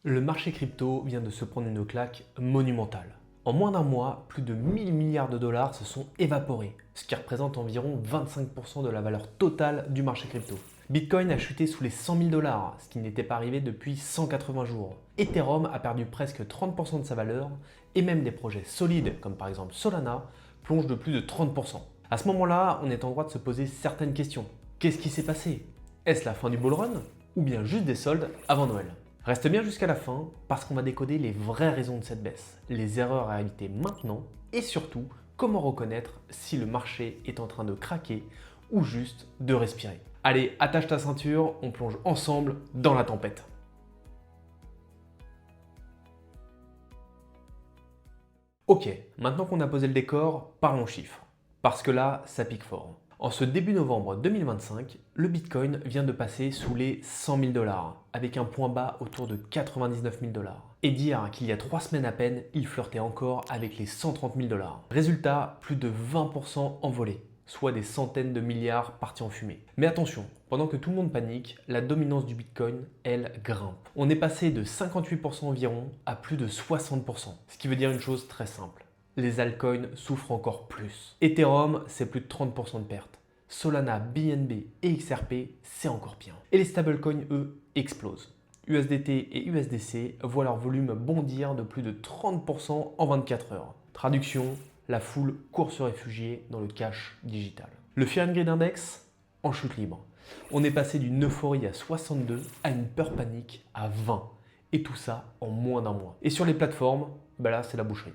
Le marché crypto vient de se prendre une claque monumentale. En moins d'un mois, plus de 1000 milliards de dollars se sont évaporés, ce qui représente environ 25% de la valeur totale du marché crypto. Bitcoin a chuté sous les 100 000 dollars, ce qui n'était pas arrivé depuis 180 jours. Ethereum a perdu presque 30% de sa valeur, et même des projets solides, comme par exemple Solana, plongent de plus de 30%. À ce moment-là, on est en droit de se poser certaines questions. Qu'est-ce qui s'est passé? Est-ce la fin du bull run? Ou bien juste des soldes avant Noël? Reste bien jusqu'à la fin parce qu'on va décoder les vraies raisons de cette baisse, les erreurs à éviter maintenant et surtout comment reconnaître si le marché est en train de craquer ou juste de respirer. Allez, attache ta ceinture, on plonge ensemble dans la tempête. Ok, maintenant qu'on a posé le décor, parlons chiffres. Parce que là, ça pique fort. En ce début novembre 2025, le Bitcoin vient de passer sous les 100 000 dollars, avec un point bas autour de 99 000 dollars. Et dire qu'il y a 3 semaines à peine, il flirtait encore avec les 130 000 dollars. Résultat, plus de 20% envolé, soit des centaines de milliards partis en fumée. Mais attention, pendant que tout le monde panique, la dominance du Bitcoin, elle, grimpe. On est passé de 58% environ à plus de 60%, ce qui veut dire une chose très simple. Les altcoins souffrent encore plus. Ethereum, c'est plus de 30% de pertes. Solana, BNB et XRP, c'est encore pire. Et les stablecoins, eux, explosent. USDT et USDC voient leur volume bondir de plus de 30% en 24 heures. Traduction, la foule court se réfugier dans le cash digital. Le Fear and Greed Index, en chute libre. On est passé d'une euphorie à 62 à une peur panique à 20. Et tout ça en moins d'un mois. Et sur les plateformes, là, c'est la boucherie.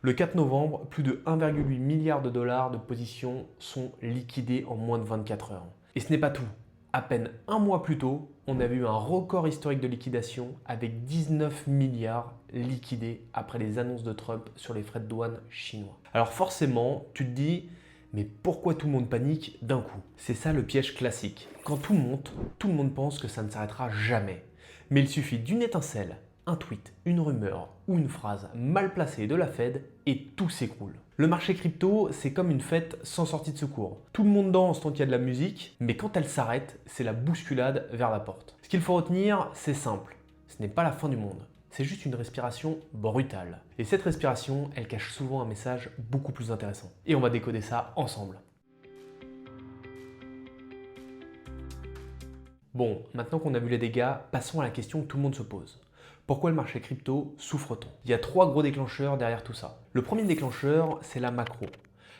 Le 4 novembre, plus de 1,8 milliard de dollars de positions sont liquidées en moins de 24 heures. Et ce n'est pas tout. À peine un mois plus tôt, on a vu un record historique de liquidation avec 19 milliards liquidés après les annonces de Trump sur les frais de douane chinois. Alors forcément, tu te dis, mais pourquoi tout le monde panique d'un coup? C'est ça le piège classique. Quand tout monte, tout le monde pense que ça ne s'arrêtera jamais. Mais il suffit d'une étincelle, un tweet, une rumeur ou une phrase mal placée de la Fed et tout s'écroule. Le marché crypto, c'est comme une fête sans sortie de secours. Tout le monde danse tant qu'il y a de la musique, mais quand elle s'arrête, c'est la bousculade vers la porte. Ce qu'il faut retenir, c'est simple. Ce n'est pas la fin du monde. C'est juste une respiration brutale. Et cette respiration, elle cache souvent un message beaucoup plus intéressant. Et on va décoder ça ensemble. Bon, maintenant qu'on a vu les dégâts, passons à la question que tout le monde se pose. Pourquoi le marché crypto souffre-t-on? Il y a 3 gros déclencheurs derrière tout ça. Le premier déclencheur, c'est la macro.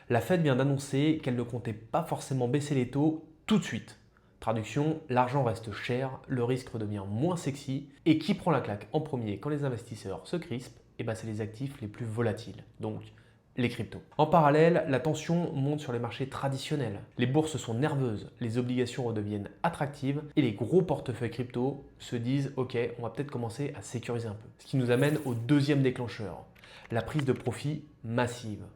La Fed vient d'annoncer qu'elle ne comptait pas forcément baisser les taux tout de suite. Traduction, l'argent reste cher, le risque redevient moins sexy, et qui prend la claque en premier quand les investisseurs se crispent? C'est les actifs les plus volatiles, donc les cryptos. En parallèle, la tension monte sur les marchés traditionnels. Les bourses sont nerveuses, les obligations redeviennent attractives et les gros portefeuilles crypto se disent ok, on va peut-être commencer à sécuriser un peu. Ce qui nous amène au deuxième déclencheur, la prise de profit massive.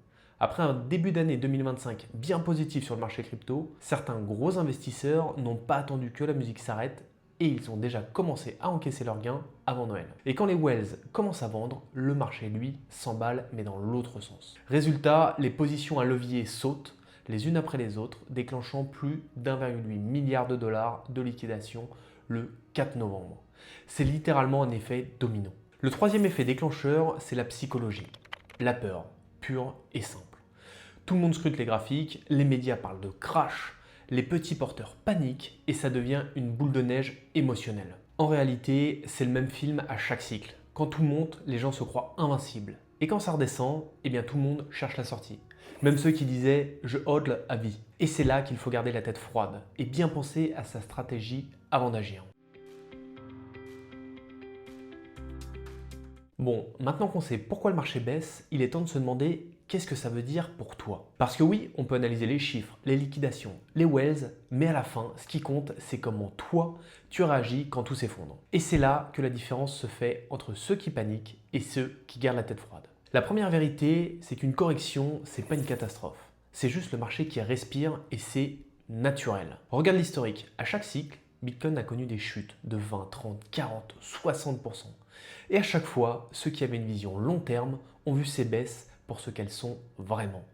Après un début d'année 2025 bien positif sur le marché crypto, certains gros investisseurs n'ont pas attendu que la musique s'arrête et ils ont déjà commencé à encaisser leurs gains avant Noël. Et quand les Wells commencent à vendre, le marché, lui, s'emballe, mais dans l'autre sens. Résultat, les positions à levier sautent, les unes après les autres, déclenchant plus d'1,8 milliard de dollars de liquidation le 4 novembre. C'est littéralement un effet domino. Le troisième effet déclencheur, c'est la psychologie. La peur, pure et simple. Tout le monde scrute les graphiques, les médias parlent de crash, les petits porteurs paniquent et ça devient une boule de neige émotionnelle. En réalité, c'est le même film à chaque cycle. Quand tout monte, les gens se croient invincibles. Et quand ça redescend, tout le monde cherche la sortie. Même ceux qui disaient « je hodl à vie ». Et c'est là qu'il faut garder la tête froide et bien penser à sa stratégie avant d'agir. Bon, maintenant qu'on sait pourquoi le marché baisse, il est temps de se demander qu'est-ce que ça veut dire pour toi. Parce que oui, on peut analyser les chiffres, les liquidations, les wells, mais à la fin, ce qui compte, c'est comment toi, tu réagis quand tout s'effondre. Et c'est là que la différence se fait entre ceux qui paniquent et ceux qui gardent la tête froide. La première vérité, c'est qu'une correction, c'est pas une catastrophe. C'est juste le marché qui respire et c'est naturel. Regarde l'historique. À chaque cycle, Bitcoin a connu des chutes de 20, 30, 40, 60%. Et à chaque fois, ceux qui avaient une vision long terme ont vu ces baisses pour ce qu'elles sont vraiment.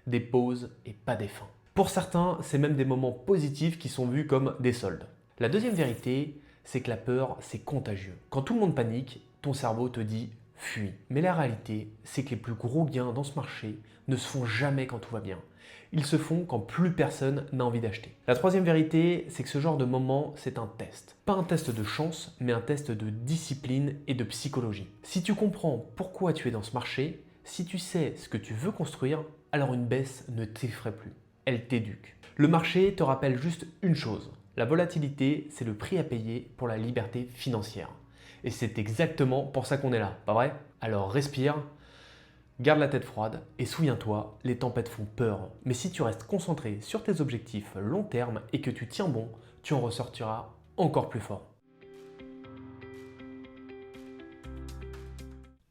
Des pauses et pas des fins. Pour certains, c'est même des moments positifs qui sont vus comme des soldes. La deuxième vérité, c'est que la peur, c'est contagieux. Quand tout le monde panique, ton cerveau te dit « fuis ». Mais la réalité, c'est que les plus gros gains dans ce marché ne se font jamais quand tout va bien. Ils se font quand plus personne n'a envie d'acheter. La troisième vérité, c'est que ce genre de moment, c'est un test. Pas un test de chance, mais un test de discipline et de psychologie. Si tu comprends pourquoi tu es dans ce marché, si tu sais ce que tu veux construire, alors une baisse ne t'effraie plus. Elle t'éduque. Le marché te rappelle juste une chose. La volatilité, c'est le prix à payer pour la liberté financière. Et c'est exactement pour ça qu'on est là, pas vrai? Alors respire, garde la tête froide et souviens-toi, les tempêtes font peur. Mais si tu restes concentré sur tes objectifs long terme et que tu tiens bon, tu en ressortiras encore plus fort.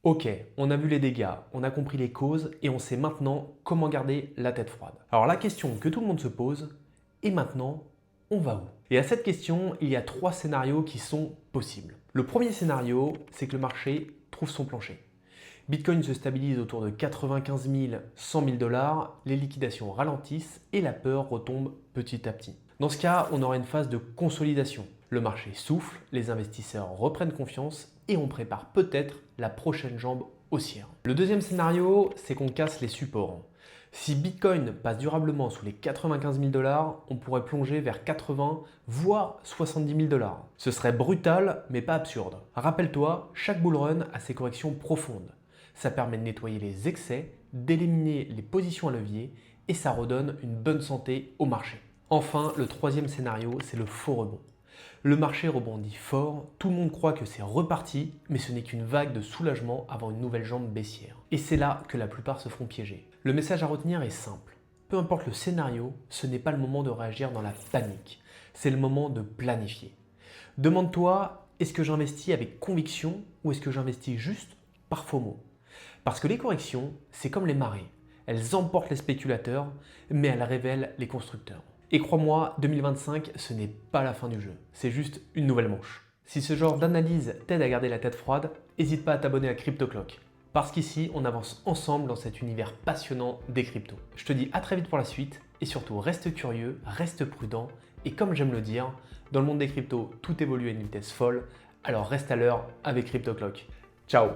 Ok, on a vu les dégâts, on a compris les causes et on sait maintenant comment garder la tête froide. Alors la question que tout le monde se pose, et maintenant, on va où? Et à cette question, il y a 3 scénarios qui sont possibles. Le premier scénario, c'est que le marché trouve son plancher. Bitcoin se stabilise autour de 95 000, 100 000 dollars, les liquidations ralentissent et la peur retombe petit à petit. Dans ce cas, on aura une phase de consolidation. Le marché souffle, les investisseurs reprennent confiance et on prépare peut-être la prochaine jambe haussière. Le deuxième scénario, c'est qu'on casse les supports. Si Bitcoin passe durablement sous les 95 000 dollars, on pourrait plonger vers 80 voire 70 000 dollars. Ce serait brutal mais pas absurde. Rappelle-toi, chaque bull run a ses corrections profondes. Ça permet de nettoyer les excès, d'éliminer les positions à levier et ça redonne une bonne santé au marché. Enfin, le troisième scénario, c'est le faux rebond. Le marché rebondit fort, tout le monde croit que c'est reparti, mais ce n'est qu'une vague de soulagement avant une nouvelle jambe baissière. Et c'est là que la plupart se font piéger. Le message à retenir est simple. Peu importe le scénario, ce n'est pas le moment de réagir dans la panique, c'est le moment de planifier. Demande-toi, est-ce que j'investis avec conviction ou est-ce que j'investis juste par FOMO? Parce que les corrections, c'est comme les marées. Elles emportent les spéculateurs, mais elles révèlent les constructeurs. Et crois-moi, 2025, ce n'est pas la fin du jeu, c'est juste une nouvelle manche. Si ce genre d'analyse t'aide à garder la tête froide, n'hésite pas à t'abonner à CryptoClock. Parce qu'ici, on avance ensemble dans cet univers passionnant des cryptos. Je te dis à très vite pour la suite, et surtout reste curieux, reste prudent, et comme j'aime le dire, dans le monde des cryptos, tout évolue à une vitesse folle, alors reste à l'heure avec CryptoClock. Ciao!